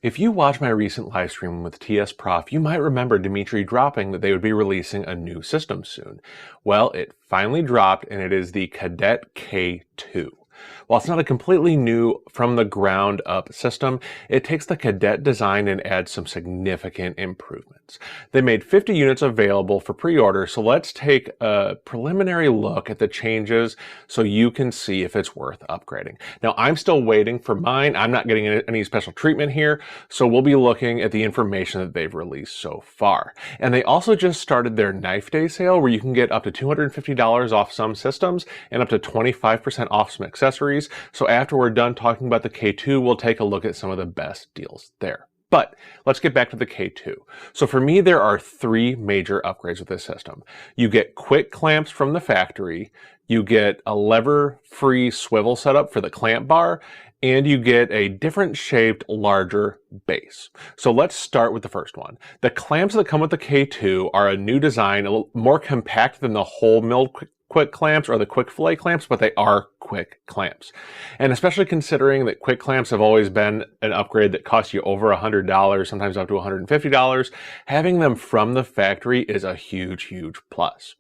If you watch my recent live stream with TSProf, you might remember Dimitri dropping that they would be releasing a new system soon. Well, it finally dropped, and it is the Kadet K2. While it's not a completely new from the ground up system, it takes the Kadet design and adds some significant improvements. They made 50 units available for pre-order, so let's take a preliminary look at the changes so you can see if it's worth upgrading. Now, I'm still waiting for mine. I'm not getting any special treatment here, so we'll be looking at the information that they've released so far. And they also just started their Knife Day sale where you can get up to $250 off some systems and up to 25% off some accessories. So after we're done talking about the K2, we'll take a look at some of the best deals there. But let's get back to the K2. So for me, there are three major upgrades with this system. You get quick clamps from the factory, you get a lever-free swivel setup for the clamp bar, and you get a different shaped, larger base. So let's start with the first one. The clamps that come with the K2 are a new design, a little more compact than the whole milled quick clamps or the quick fillet clamps, but they are quick clamps. And especially considering that quick clamps have always been an upgrade that costs you over $100, sometimes up to $150, having them from the factory is a huge, huge plus.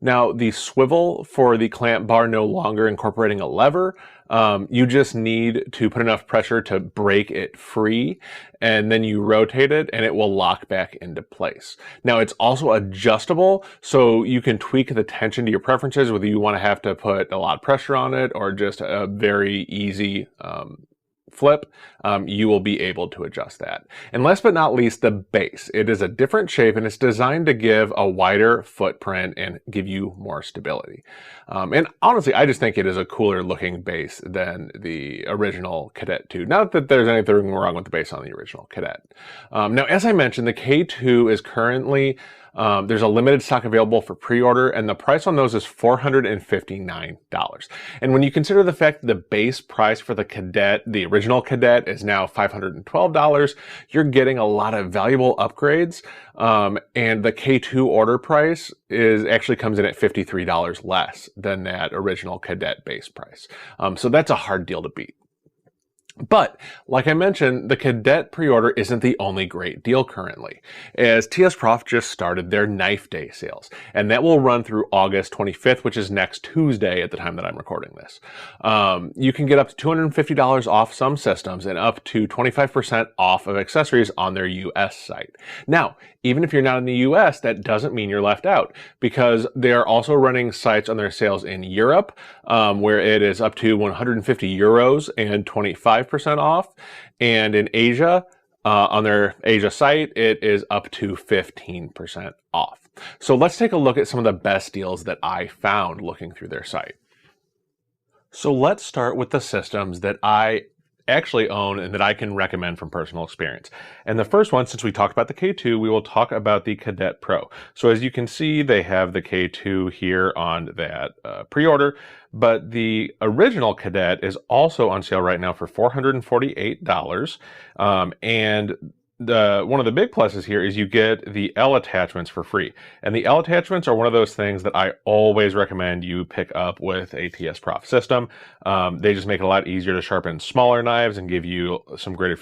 Now, the swivel for the clamp bar no longer incorporating a lever. You just need to put enough pressure to break it free, and then you rotate it and it will lock back into place. Now, it's also adjustable, so you can tweak the tension to your preferences, whether you want to have to put a lot of pressure on it or just a very easy flip, you will be able to adjust that. And last but not least, the base. It is a different shape and it's designed to give a wider footprint and give you more stability. And honestly, I just think it is a cooler looking base than the original Kadet 2. Not that there's anything wrong with the base on the original Kadet. Now, as I mentioned, the K2 is currently there's a limited stock available for pre-order, and the price on those is $459. And when you consider the fact that the base price for the Kadet, the original Kadet, is now $512, you're getting a lot of valuable upgrades. And the K2 order price actually comes in at $53 less than that original Kadet base price. So that's a hard deal to beat. But, like I mentioned, the Kadet pre-order isn't the only great deal currently, as TSProf just started their Knife Day sales, and that will run through August 25th, which is next Tuesday at the time that I'm recording this. You can get up to $250 off some systems and up to 25% off of accessories on their US site. Now, even if you're not in the US, that doesn't mean you're left out, because they are also running sites on their sales in Europe, where it is up to 150 euros and 25% off, and in Asia, on their Asia site, it is up to 15% off. So let's take a look at some of the best deals that I found looking through their site. So let's start with the systems that I actually own and that I can recommend from personal experience. And the first one, since we talked about the K2, we will talk about the Kadet Pro. So as you can see, they have the K2 here on that pre-order, but the original Kadet is also on sale right now for $448. And one of the big pluses here is you get the L attachments for free. And the L attachments are one of those things that I always recommend you pick up with a TSProf system. They just make it a lot easier to sharpen smaller knives and give you some greater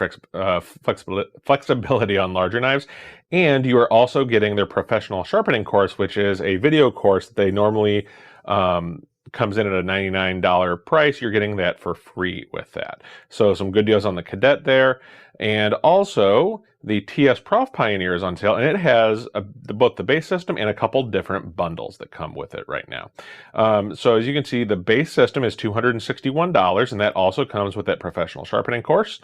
flexibility on larger knives. And you are also getting their professional sharpening course, which is a video course that they normally comes in at a $99 price. You're getting that for free with that. So some good deals on the Kadet there. And also the TSProf Pioneer is on sale, and it has both the base system and a couple different bundles that come with it right now. So as you can see, the base system is $261, and that also comes with that professional sharpening course.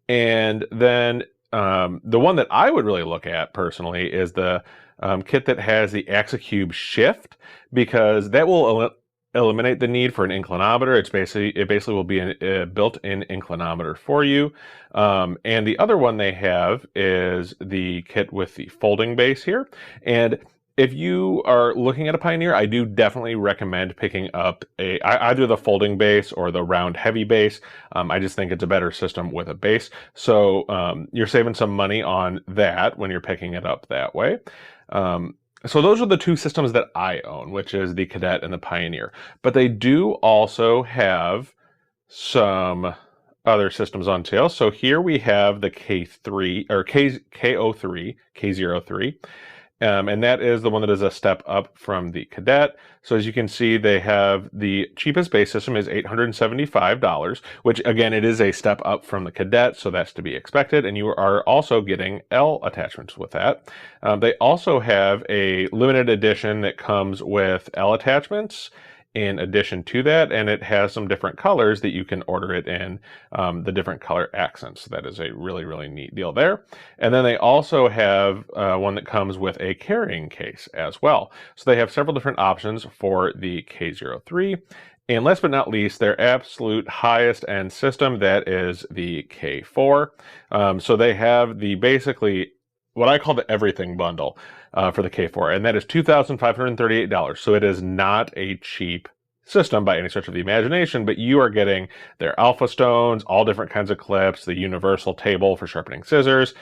And then the one that I would really look at personally is the kit that has the Axicube Shift, because that will eliminate the need for an inclinometer. It basically will be a built-in inclinometer for you. And the other one they have is the kit with the folding base here. And if you are looking at a Pioneer, I do definitely recommend picking up either the folding base or the round heavy base. I just think it's a better system with a base. So you're saving some money on that when you're picking it up that way. So those are the two systems that I own, which is the Kadet and the Pioneer. But they do also have some other systems on sale. So here we have the K3 or K03, K03. And that is the one that is a step up from the Kadet. So as you can see, they have the cheapest base system is $875, which again, it is a step up from the Kadet, so that's to be expected. And you are also getting L attachments with that. They also have a limited edition that comes with L attachments in addition to that, and it has some different colors that you can order it in, the different color accents. So that is a really, really neat deal there. And then they also have one that comes with a carrying case as well. So they have several different options for the K03. And last but not least, their absolute highest end system, that is the K4. So they have the basically what I call the everything bundle for the K4, and that is $2,538. So it is not a cheap system by any stretch of the imagination, but you are getting their alpha stones, all different kinds of clips, the universal table for sharpening scissors.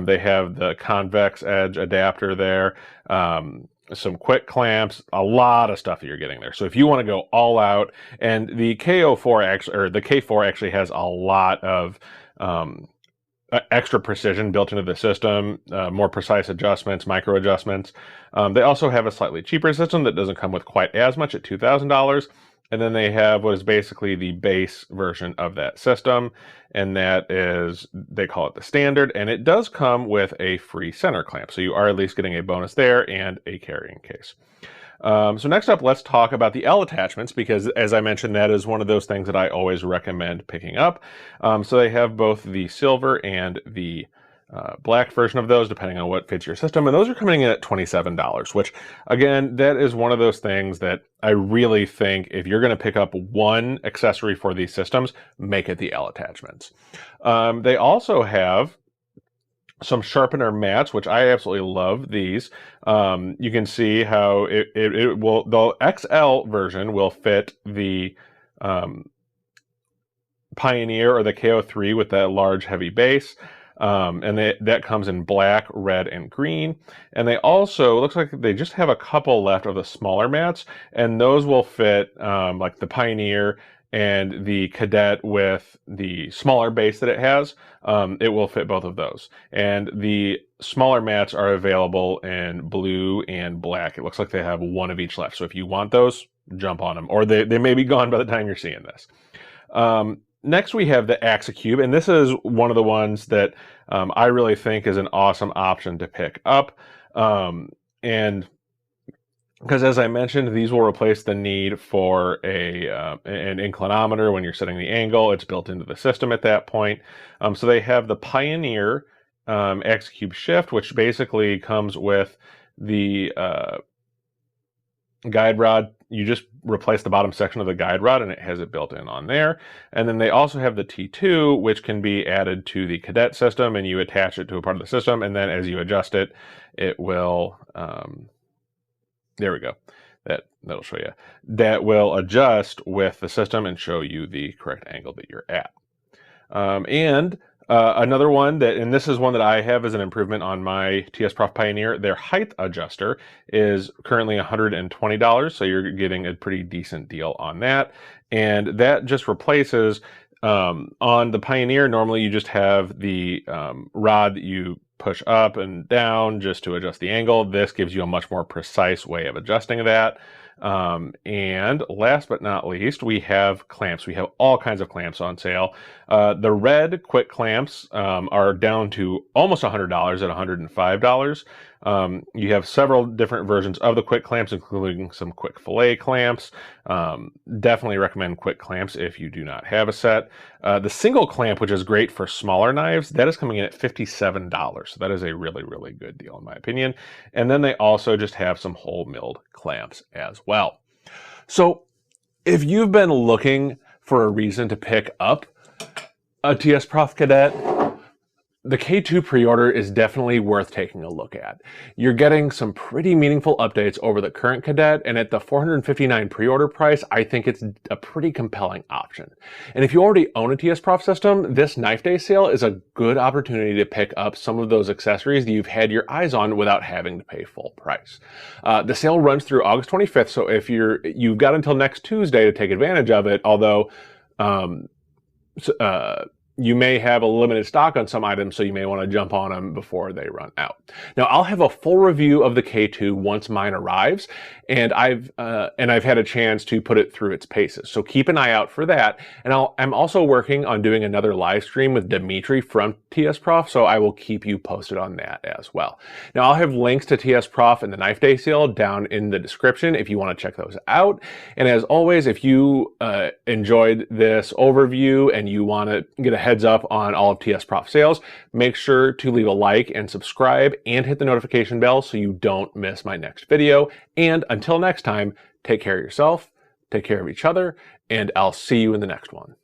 They have the convex edge adapter there, some quick clamps, a lot of stuff that you're getting there. So if you want to go all out, and the K04 actually, or the K4 actually has a lot of extra precision built into the system, more precise adjustments, micro adjustments. They also have a slightly cheaper system that doesn't come with quite as much at $2,000. And then they have what is basically the base version of that system. And that is, they call it the standard. And it does come with a free center clamp. So you are at least getting a bonus there and a carrying case. So next up, let's talk about the L attachments, because as I mentioned, that is one of those things that I always recommend picking up. So they have both the silver and the black version of those, depending on what fits your system. And those are coming in at $27, which again, that is one of those things that I really think if you're going to pick up one accessory for these systems, make it the L attachments. They also have some sharpener mats, which I absolutely love these. You can see how it will, the XL version will fit the Pioneer or the K03 with that large heavy base. And that comes in black, red, and green. And they also, looks like they just have a couple left of the smaller mats, and those will fit like the Pioneer and the Kadet with the smaller base that it has. It will fit both of those. And the smaller mats are available in blue and black. It looks like they have one of each left. So if you want those, jump on them, or they may be gone by the time you're seeing this. Next, we have the Axicube, and this is one of the ones that I really think is an awesome option to pick up. And because as I mentioned, these will replace the need for an inclinometer when you're setting the angle. It's built into the system at that point. So they have the Pioneer Axicube Shift, which basically comes with the guide rod. You just replace the bottom section of the guide rod and it has it built in on there. And then they also have the T2, which can be added to the Kadet system, and you attach it to a part of the system. And then as you adjust it, it will, there we go. That'll show you. That will adjust with the system and show you the correct angle that you're at. Another one that, and this is one that I have as an improvement on my TSProf Pioneer, their height adjuster is currently $120, so you're getting a pretty decent deal on that. And that just replaces, on the Pioneer, normally you just have the rod that you push up and down just to adjust the angle. This gives you a much more precise way of adjusting that. And last but not least, we have clamps. We have all kinds of clamps on sale. The red quick clamps are down to almost $100 at $105. You have several different versions of the quick clamps, including some quick fillet clamps. Definitely recommend quick clamps if you do not have a set. The single clamp, which is great for smaller knives, that is coming in at $57. So that is a really, really good deal in my opinion. And then they also just have some whole milled clamps as well. So if you've been looking for a reason to pick up a TSProf Kadet, the K2 pre-order is definitely worth taking a look at. You're getting some pretty meaningful updates over the current Kadet, and at the $459 pre-order price, I think it's a pretty compelling option. And if you already own a TSProf system, this Knife Day sale is a good opportunity to pick up some of those accessories that you've had your eyes on without having to pay full price. The sale runs through August 25th, so if you've got until next Tuesday to take advantage of it, although you may have a limited stock on some items, so you may want to jump on them before they run out. Now, I'll have a full review of the K2 once mine arrives, and I've had a chance to put it through its paces. So keep an eye out for that. And I'm also working on doing another live stream with Dimitri from TSProf, so I will keep you posted on that as well. Now, I'll have links to TSProf and the Knife Day sale down in the description if you want to check those out. And as always, if you enjoyed this overview and you want to get a heads up on all of TSProf sales, make sure to leave a like and subscribe and hit the notification bell so you don't miss my next video. And until next time, take care of yourself, take care of each other, and I'll see you in the next one.